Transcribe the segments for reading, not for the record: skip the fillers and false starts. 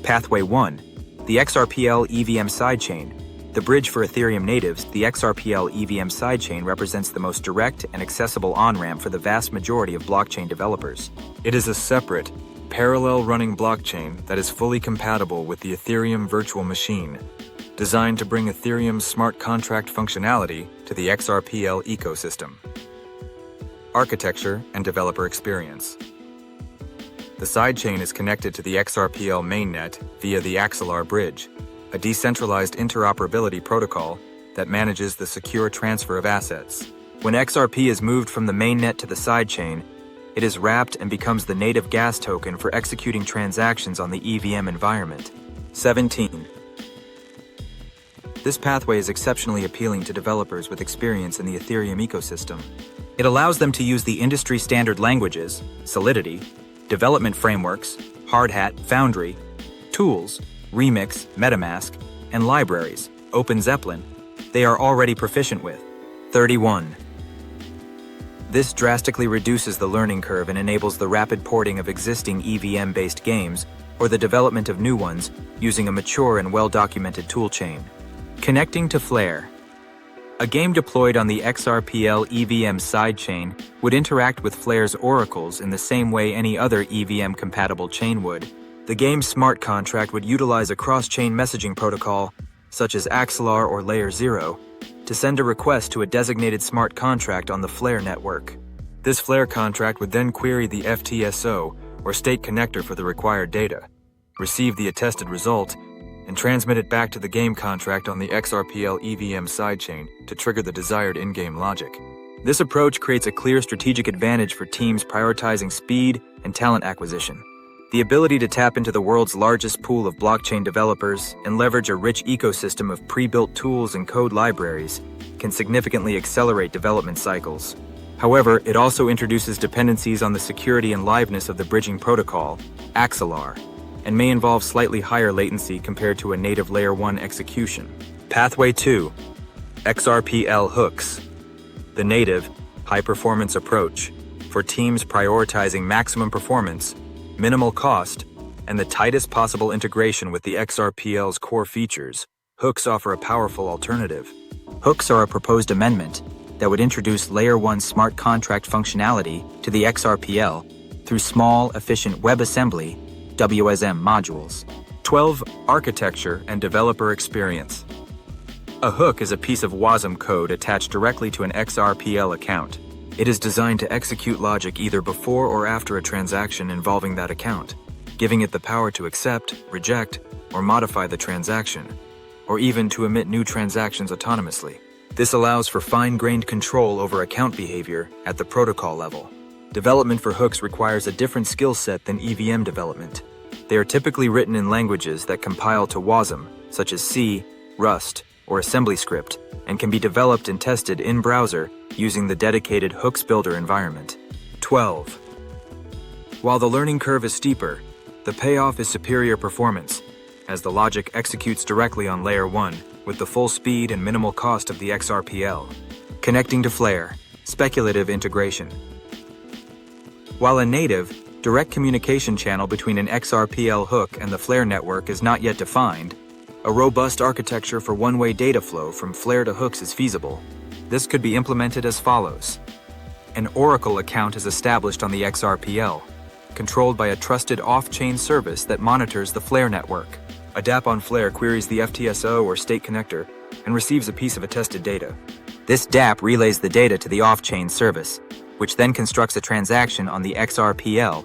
Pathway 1. The XRPL EVM sidechain. The bridge for Ethereum natives, the XRPL EVM sidechain represents the most direct and accessible on-ramp for the vast majority of blockchain developers. It is a separate, parallel-running blockchain that is fully compatible with the Ethereum virtual machine, designed to bring Ethereum's smart contract functionality to the XRPL ecosystem. Architecture and developer experience. The sidechain is connected to the XRPL mainnet via the Axelar bridge, a decentralized interoperability protocol that manages the secure transfer of assets. When XRP is moved from the mainnet to the sidechain, it is wrapped and becomes the native gas token for executing transactions on the EVM environment. 17. This pathway is exceptionally appealing to developers with experience in the Ethereum ecosystem. It allows them to use the industry-standard languages, Solidity, development frameworks, Hardhat, Foundry, tools, Remix, MetaMask, and libraries, OpenZeppelin, they are already proficient with. 31. This drastically reduces the learning curve and enables the rapid porting of existing EVM-based games or the development of new ones using a mature and well-documented toolchain. Connecting to Flare. A game deployed on the XRPL EVM sidechain would interact with Flare's oracles in the same way any other EVM-compatible chain would. The game's smart contract would utilize a cross-chain messaging protocol, such as Axelar or Layer 0, to send a request to a designated smart contract on the Flare network. This Flare contract would then query the FTSO, or state connector for the required data, receive the attested result, and transmit it back to the game contract on the XRPL EVM sidechain to trigger the desired in-game logic. This approach creates a clear strategic advantage for teams prioritizing speed and talent acquisition. The ability to tap into the world's largest pool of blockchain developers and leverage a rich ecosystem of pre-built tools and code libraries can significantly accelerate development cycles. However, it also introduces dependencies on the security and liveness of the bridging protocol, Axelar, and may involve slightly higher latency compared to a native Layer 1 execution. Pathway 2. XRPL hooks. The native, high-performance approach for teams prioritizing maximum performance, minimal cost, and the tightest possible integration with the XRPL's core features. Hooks offer a powerful alternative. Hooks are a proposed amendment that would introduce Layer 1 smart contract functionality to the XRPL through small, efficient WebAssembly (WSM) modules. 12. Architecture and developer experience. A hook is a piece of WASM code attached directly to an XRPL account. It is designed to execute logic either before or after a transaction involving that account, giving it the power to accept, reject, or modify the transaction, or even to emit new transactions autonomously. This allows for fine-grained control over account behavior at the protocol level. Development for hooks requires a different skill set than EVM development. They are typically written in languages that compile to WASM, such as C, Rust, or AssemblyScript, and can be developed and tested in-browser using the dedicated Hooks Builder environment. 12. While the learning curve is steeper, the payoff is superior performance, as the logic executes directly on Layer 1 with the full speed and minimal cost of the XRPL. Connecting to Flare. Speculative integration. While a native, direct communication channel between an XRPL hook and the Flare network is not yet defined, a robust architecture for one-way data flow from Flare to hooks is feasible. This could be implemented as follows. An Oracle account is established on the XRPL, controlled by a trusted off-chain service that monitors the Flare network. A dApp on Flare queries the FTSO or state connector and receives a piece of attested data. This dApp relays the data to the off-chain service, which then constructs a transaction on the XRPL,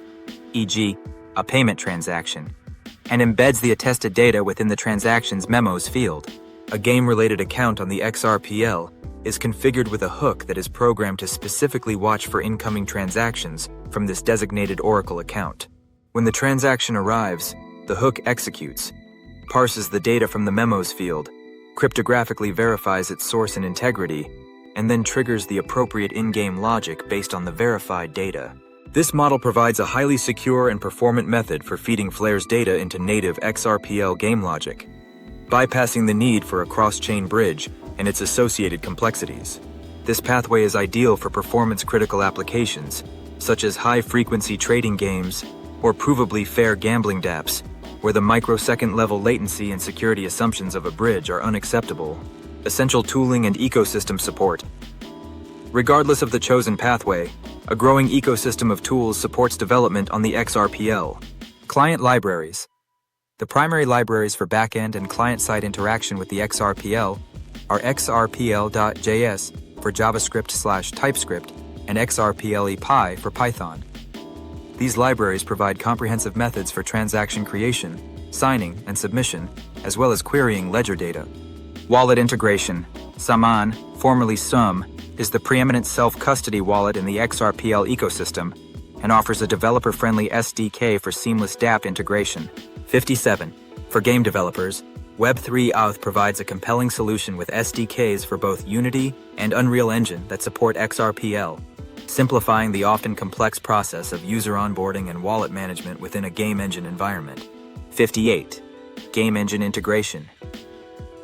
e.g., a payment transaction, and embeds the attested data within the transaction's memos field. A game-related account on the XRPL is configured with a hook that is programmed to specifically watch for incoming transactions from this designated Oracle account. When the transaction arrives, the hook executes, parses the data from the memos field, cryptographically verifies its source and integrity, and then triggers the appropriate in-game logic based on the verified data. This model provides a highly secure and performant method for feeding Flare's data into native XRPL game logic, bypassing the need for a cross-chain bridge and its associated complexities. This pathway is ideal for performance-critical applications, such as high-frequency trading games or provably fair gambling dApps, where the microsecond-level latency and security assumptions of a bridge are unacceptable. Essential tooling and ecosystem support. Regardless of the chosen pathway, a growing ecosystem of tools supports development on the XRPL. Client libraries. The primary libraries for backend and client-side interaction with the XRPL are XRPL.js for JavaScript/TypeScript and XRPLEPy for Python. These libraries provide comprehensive methods for transaction creation, signing, and submission, as well as querying ledger data. Wallet integration. Saman, formerly Sum, is the preeminent self-custody wallet in the XRPL ecosystem and offers a developer-friendly SDK for seamless dApp integration. 57. For game developers, Web3 Auth provides a compelling solution with SDKs for both Unity and Unreal Engine that support XRPL, simplifying the often complex process of user onboarding and wallet management within a game engine environment. 58. Game engine integration.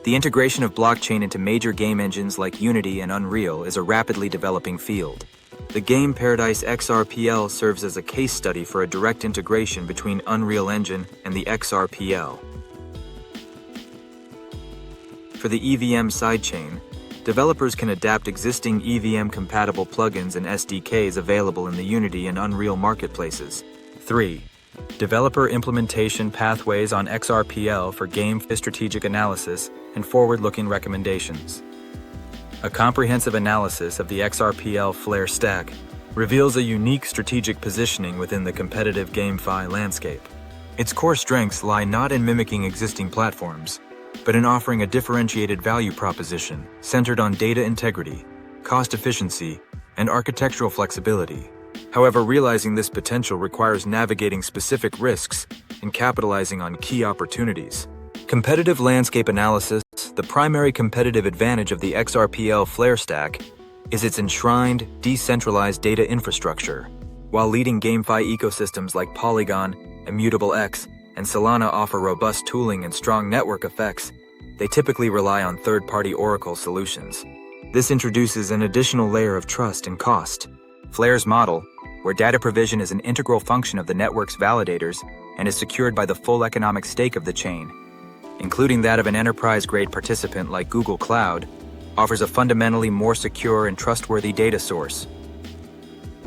The integration of blockchain into major game engines like Unity and Unreal is a rapidly developing field. The Game Paradise XRPL serves as a case study for a direct integration between Unreal Engine and the XRPL. For the EVM sidechain, developers can adapt existing EVM-compatible plugins and SDKs available in the Unity and Unreal marketplaces. 3. Developer implementation pathways on XRPL for game strategic analysis and forward-looking recommendations. A comprehensive analysis of the XRPL Flare stack reveals a unique strategic positioning within the competitive GameFi landscape. Its core strengths lie not in mimicking existing platforms, but in offering a differentiated value proposition centered on data integrity, cost efficiency, and architectural flexibility. However, realizing this potential requires navigating specific risks and capitalizing on key opportunities. Competitive landscape analysis. The primary competitive advantage of the XRPL Flare stack is its enshrined, decentralized data infrastructure. While leading GameFi ecosystems like Polygon, Immutable X, and Solana offer robust tooling and strong network effects, they typically rely on third-party Oracle solutions. This introduces an additional layer of trust and cost. Flare's model, where data provision is an integral function of the network's validators and is secured by the full economic stake of the chain, including that of an enterprise-grade participant like Google Cloud, offers a fundamentally more secure and trustworthy data source.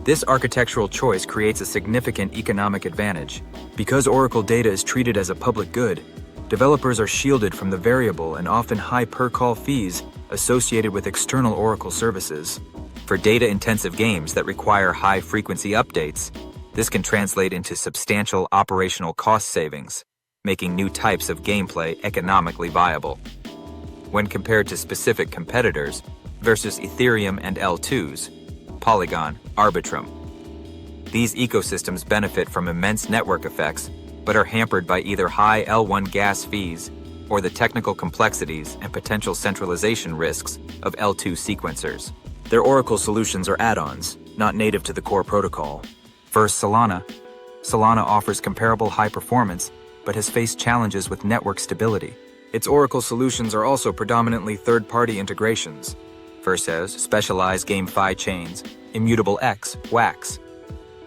This architectural choice creates a significant economic advantage. Because Oracle data is treated as a public good, developers are shielded from the variable and often high per-call fees associated with external Oracle services. For data-intensive games that require high-frequency updates, this can translate into substantial operational cost savings, making new types of gameplay economically viable. When compared to specific competitors versus Ethereum and L2s, Polygon, Arbitrum, these ecosystems benefit from immense network effects, but are hampered by either high L1 gas fees or the technical complexities and potential centralization risks of L2 sequencers. Their Oracle solutions are add-ons, not native to the core protocol. First, Solana. Solana offers comparable high performance, but has faced challenges with network stability. Its Oracle solutions are also predominantly third-party integrations, versus specialized GameFi chains, Immutable X, WAX.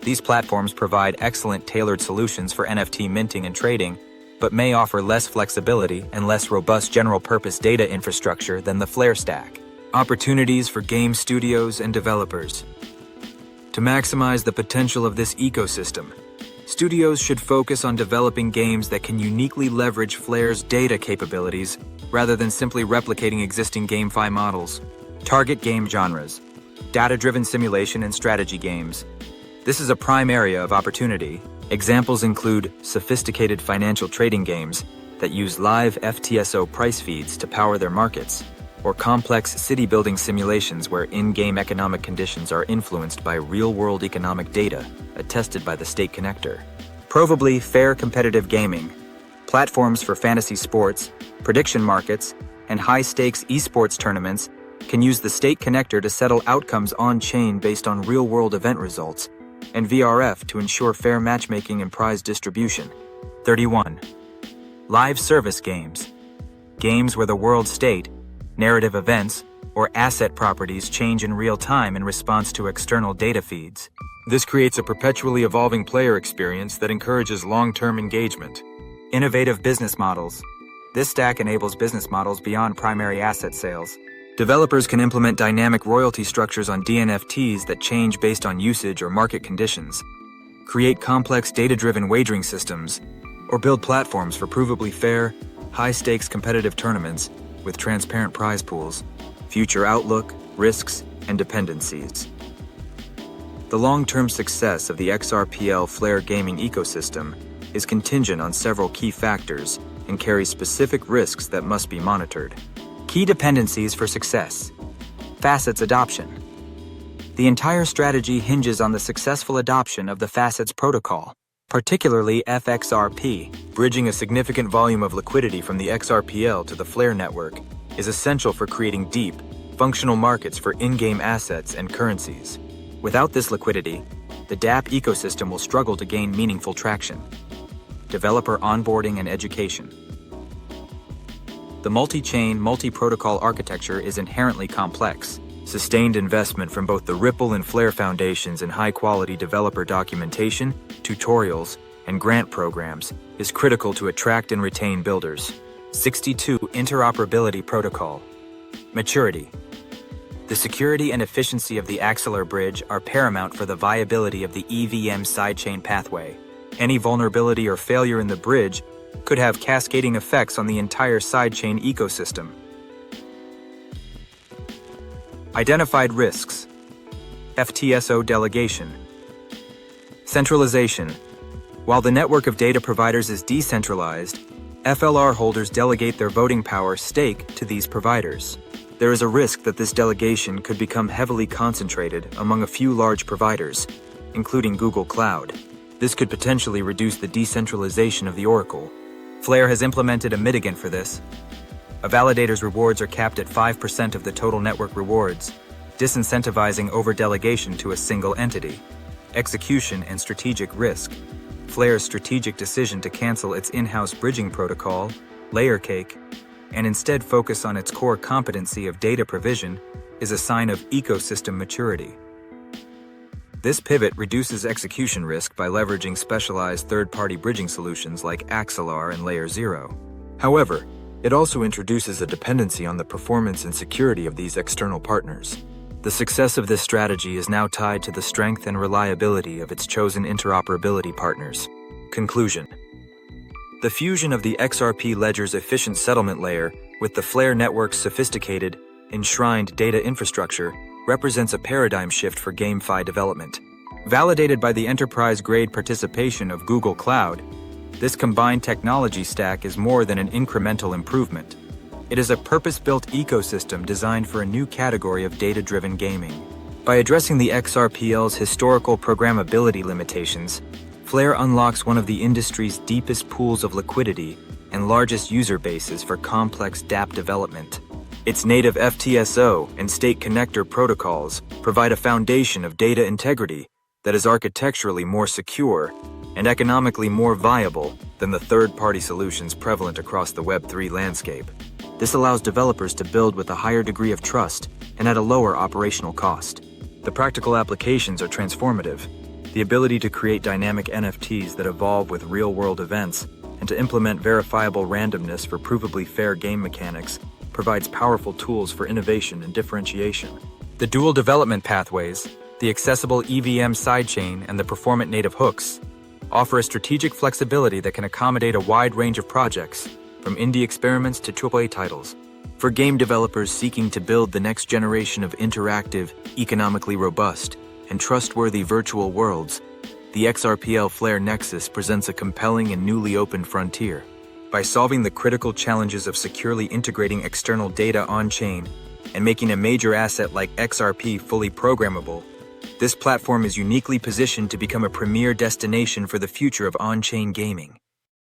These platforms provide excellent tailored solutions for NFT minting and trading, but may offer less flexibility and less robust general-purpose data infrastructure than the Flare stack. Opportunities for game studios and developers. To maximize the potential of this ecosystem, studios should focus on developing games that can uniquely leverage Flare's data capabilities rather than simply replicating existing GameFi models. Target game genres: data-driven simulation and strategy games. This is a prime area of opportunity. Examples include sophisticated financial trading games that use live FTSO price feeds to power their markets, or complex city-building simulations where in-game economic conditions are influenced by real-world economic data attested by the state connector. Provably fair competitive gaming. Platforms for fantasy sports, prediction markets, and high-stakes esports tournaments can use the state connector to settle outcomes on-chain based on real-world event results, and VRF to ensure fair matchmaking and prize distribution. 31. Live service games. Games where the world state, narrative events, or asset properties change in real time in response to external data feeds. This creates a perpetually evolving player experience that encourages long-term engagement. Innovative business models. This stack enables business models beyond primary asset sales. Developers can implement dynamic royalty structures on DNFTs that change based on usage or market conditions, create complex data-driven wagering systems, or build platforms for provably fair, high-stakes competitive tournaments with transparent prize pools, future outlook, risks, and dependencies. The long-term success of the XRPL Flare gaming ecosystem is contingent on several key factors and carries specific risks that must be monitored. Key dependencies for success. Facets adoption. The entire strategy hinges on the successful adoption of the Facets protocol, particularly FXRP. Bridging a significant volume of liquidity from the XRPL to the Flare network is essential for creating deep, functional markets for in-game assets and currencies. Without this liquidity, the dApp ecosystem will struggle to gain meaningful traction. Developer onboarding and education. The multi-chain, multi-protocol architecture is inherently complex. Sustained investment from both the Ripple and Flare foundations in high-quality developer documentation, tutorials, and grant programs is critical to attract and retain builders. 62. Interoperability protocol. Maturity. The security and efficiency of the Axelar bridge are paramount for the viability of the EVM sidechain pathway. Any vulnerability or failure in the bridge could have cascading effects on the entire sidechain ecosystem. Identified risks. FTSO delegation. Centralization. While the network of data providers is decentralized, FLR holders delegate their voting power stake to these providers. There is a risk that this delegation could become heavily concentrated among a few large providers, including Google Cloud. This could potentially reduce the decentralization of the Oracle. Flare has implemented a mitigant for this. A validator's rewards are capped at 5% of the total network rewards, disincentivizing over-delegation to a single entity. Execution and strategic risk. Flare's strategic decision to cancel its in-house bridging protocol, LayerCake, and instead focus on its core competency of data provision is a sign of ecosystem maturity. This pivot reduces execution risk by leveraging specialized third-party bridging solutions like Axelar and Layer 0. However, it also introduces a dependency on the performance and security of these external partners. The success of this strategy is now tied to the strength and reliability of its chosen interoperability partners. Conclusion. The fusion of the XRP Ledger's efficient settlement layer with the Flare network's sophisticated, enshrined data infrastructure represents a paradigm shift for GameFi development. Validated by the enterprise-grade participation of Google Cloud, this combined technology stack is more than an incremental improvement. It is a purpose-built ecosystem designed for a new category of data-driven gaming. By addressing the XRPL's historical programmability limitations, Flare unlocks one of the industry's deepest pools of liquidity and largest user bases for complex dApp development. Its native FTSO and state connector protocols provide a foundation of data integrity that is architecturally more secure and economically more viable than the third-party solutions prevalent across the Web3 landscape. This allows developers to build with a higher degree of trust and at a lower operational cost. The practical applications are transformative. The ability to create dynamic NFTs that evolve with real-world events and to implement verifiable randomness for provably fair game mechanics provides powerful tools for innovation and differentiation. The dual development pathways, the accessible EVM sidechain, and the performant native hooks offer a strategic flexibility that can accommodate a wide range of projects, from indie experiments to AAA titles. For game developers seeking to build the next generation of interactive, economically robust, and trustworthy virtual worlds, the XRPL Flare Nexus presents a compelling and newly opened frontier. By solving the critical challenges of securely integrating external data on-chain and making a major asset like XRP fully programmable, this platform is uniquely positioned to become a premier destination for the future of on-chain gaming.